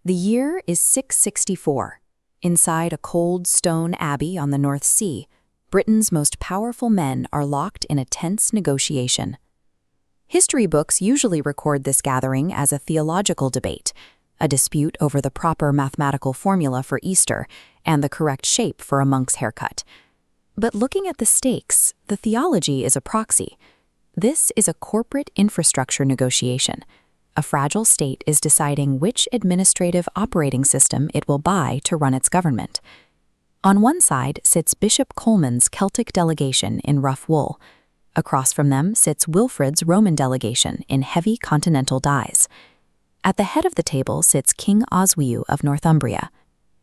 The year is 664. Inside a cold stone abbey on the North Sea, Britain's most powerful men are locked in a tense negotiation. History books usually record this gathering as a theological debate, a dispute over the proper mathematical formula for Easter and the correct shape for a monk's haircut. But looking at the stakes, the theology is a proxy. This is a corporate infrastructure negotiation. A fragile state is deciding which administrative operating system it will buy to run its government. On one side sits Bishop Coleman's Celtic delegation in rough wool. Across from them sits Wilfrid's Roman delegation in heavy Continental dyes. At the head of the table sits King Oswiu of Northumbria.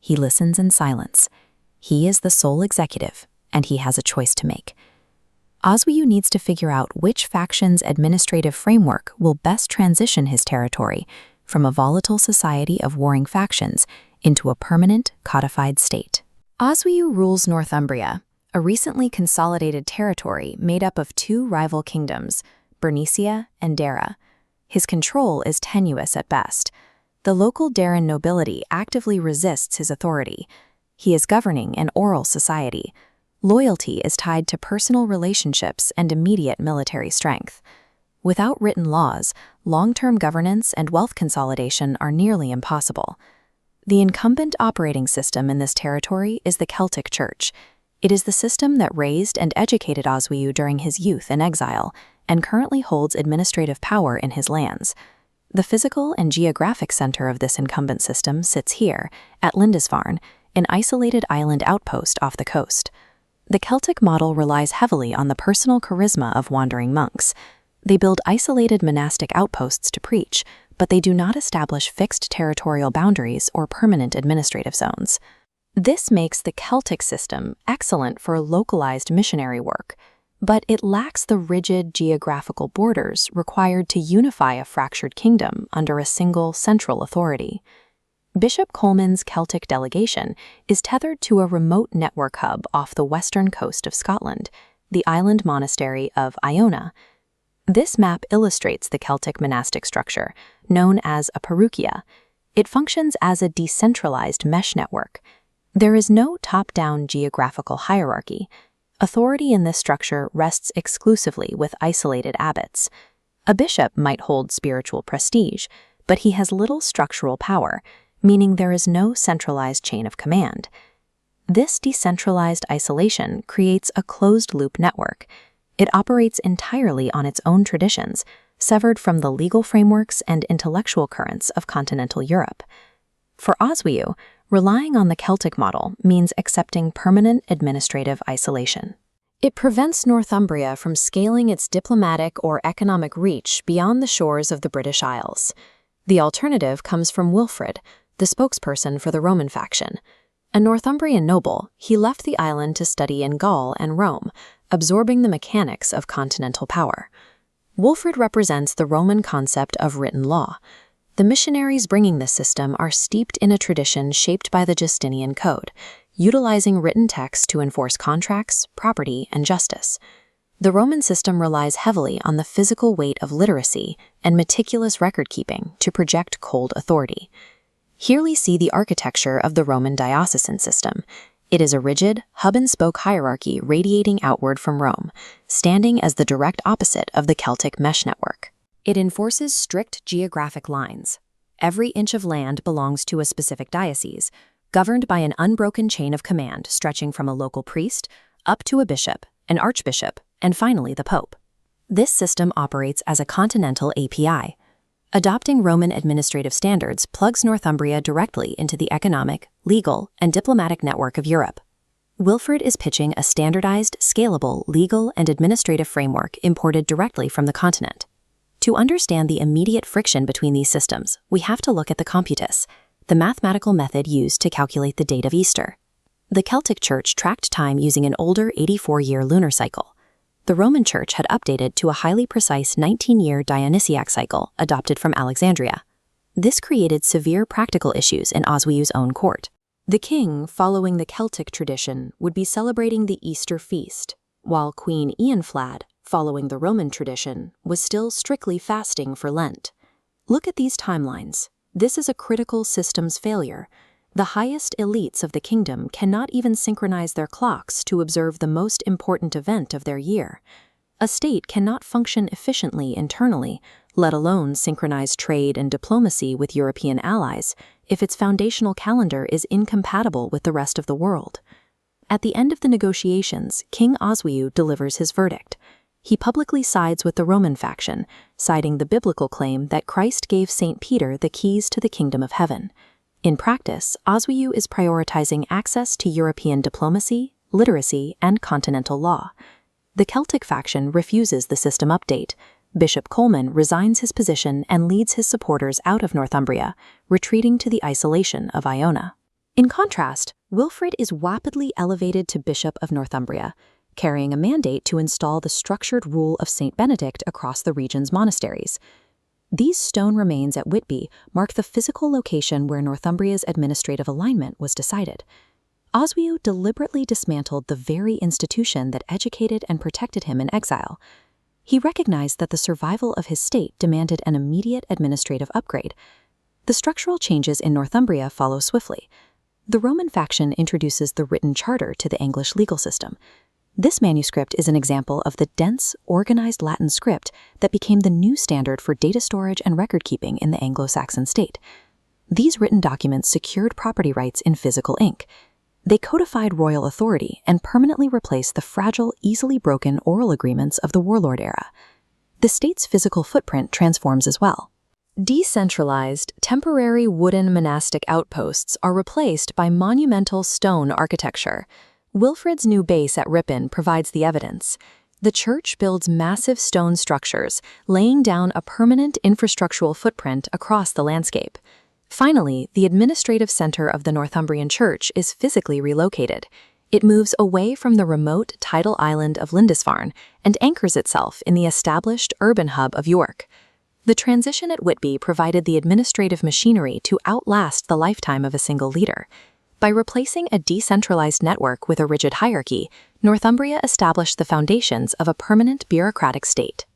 He listens in silence. He is the sole executive, and he has a choice to make. Oswiu needs to figure out which faction's administrative framework will best transition his territory from a volatile society of warring factions into a permanent, codified state. Oswiu rules Northumbria, a recently consolidated territory made up of two rival kingdoms, Bernicia and Dara. His control is tenuous at best. The local Daran nobility actively resists his authority. He is governing an oral society. Loyalty is tied to personal relationships and immediate military strength. Without written laws, long-term governance and wealth consolidation are nearly impossible. The incumbent operating system in this territory is the Celtic Church. It is the system that raised and educated Oswiu during his youth in exile and currently holds administrative power in his lands. The physical and geographic center of this incumbent system sits here, at Lindisfarne, an isolated island outpost off the coast. The Celtic model relies heavily on the personal charisma of wandering monks. They build isolated monastic outposts to preach, but they do not establish fixed territorial boundaries or permanent administrative zones. This makes the Celtic system excellent for localized missionary work, but it lacks the rigid geographical borders required to unify a fractured kingdom under a single central authority. Bishop Coleman's Celtic delegation is tethered to a remote network hub off the western coast of Scotland, the island monastery of Iona. This map illustrates the Celtic monastic structure, known as a paroukia. It functions as a decentralized mesh network. There is no top-down geographical hierarchy. Authority in this structure rests exclusively with isolated abbots. A bishop might hold spiritual prestige, but he has little structural power, meaning there is no centralized chain of command. This decentralized isolation creates a closed-loop network. It operates entirely on its own traditions, severed from the legal frameworks and intellectual currents of continental Europe. For Oswiu, relying on the Celtic model means accepting permanent administrative isolation. It prevents Northumbria from scaling its diplomatic or economic reach beyond the shores of the British Isles. The alternative comes from Wilfrid, the spokesperson for the Roman faction. A Northumbrian noble, he left the island to study in Gaul and Rome, absorbing the mechanics of continental power. Wilfrid represents the Roman concept of written law. The missionaries bringing this system are steeped in a tradition shaped by the Justinian Code, utilizing written text to enforce contracts, property, and justice. The Roman system relies heavily on the physical weight of literacy and meticulous record-keeping to project cold authority. Here we see the architecture of the Roman diocesan system. It is a rigid, hub-and-spoke hierarchy radiating outward from Rome, standing as the direct opposite of the Celtic mesh network. It enforces strict geographic lines. Every inch of land belongs to a specific diocese, governed by an unbroken chain of command stretching from a local priest up to a bishop, an archbishop, and finally the pope. This system operates as a continental API. Adopting Roman administrative standards plugs Northumbria directly into the economic, legal, and diplomatic network of Europe. Wilfrid is pitching a standardized, scalable, legal, and administrative framework imported directly from the continent. To understand the immediate friction between these systems, we have to look at the computus, the mathematical method used to calculate the date of Easter. The Celtic Church tracked time using an older 84-year lunar cycle. The Roman Church had updated to a highly precise 19-year Dionysiac cycle adopted from Alexandria. This created severe practical issues in Oswiu's own court. The king, following the Celtic tradition, would be celebrating the Easter feast, while Queen Eanflad, following the Roman tradition, was still strictly fasting for Lent. Look at these timelines. This is a critical systems failure. The highest elites of the kingdom cannot even synchronize their clocks to observe the most important event of their year. A state cannot function efficiently internally, let alone synchronize trade and diplomacy with European allies, if its foundational calendar is incompatible with the rest of the world. At the end of the negotiations, King Oswiu delivers his verdict. He publicly sides with the Roman faction, citing the biblical claim that Christ gave St. Peter the keys to the kingdom of heaven. In practice, Oswiu is prioritizing access to European diplomacy, literacy, and continental law. The Celtic faction refuses the system update. Bishop Coleman resigns his position and leads his supporters out of Northumbria, retreating to the isolation of Iona. In contrast, Wilfrid is rapidly elevated to Bishop of Northumbria, carrying a mandate to install the structured rule of St. Benedict across the region's monasteries. These stone remains at Whitby mark the physical location where Northumbria's administrative alignment was decided. Oswiu deliberately dismantled the very institution that educated and protected him in exile. He recognized that the survival of his state demanded an immediate administrative upgrade. The structural changes in Northumbria follow swiftly. The Roman faction introduces the written charter to the English legal system. This manuscript is an example of the dense, organized Latin script that became the new standard for data storage and record-keeping in the Anglo-Saxon state. These written documents secured property rights in physical ink. They codified royal authority and permanently replaced the fragile, easily broken oral agreements of the warlord era. The state's physical footprint transforms as well. Decentralized, temporary wooden monastic outposts are replaced by monumental stone architecture. Wilfrid's new base at Ripon provides the evidence. The church builds massive stone structures, laying down a permanent infrastructural footprint across the landscape. Finally, the administrative center of the Northumbrian Church is physically relocated. It moves away from the remote tidal island of Lindisfarne and anchors itself in the established urban hub of York. The transition at Whitby provided the administrative machinery to outlast the lifetime of a single leader. By replacing a decentralized network with a rigid hierarchy, Northumbria established the foundations of a permanent bureaucratic state.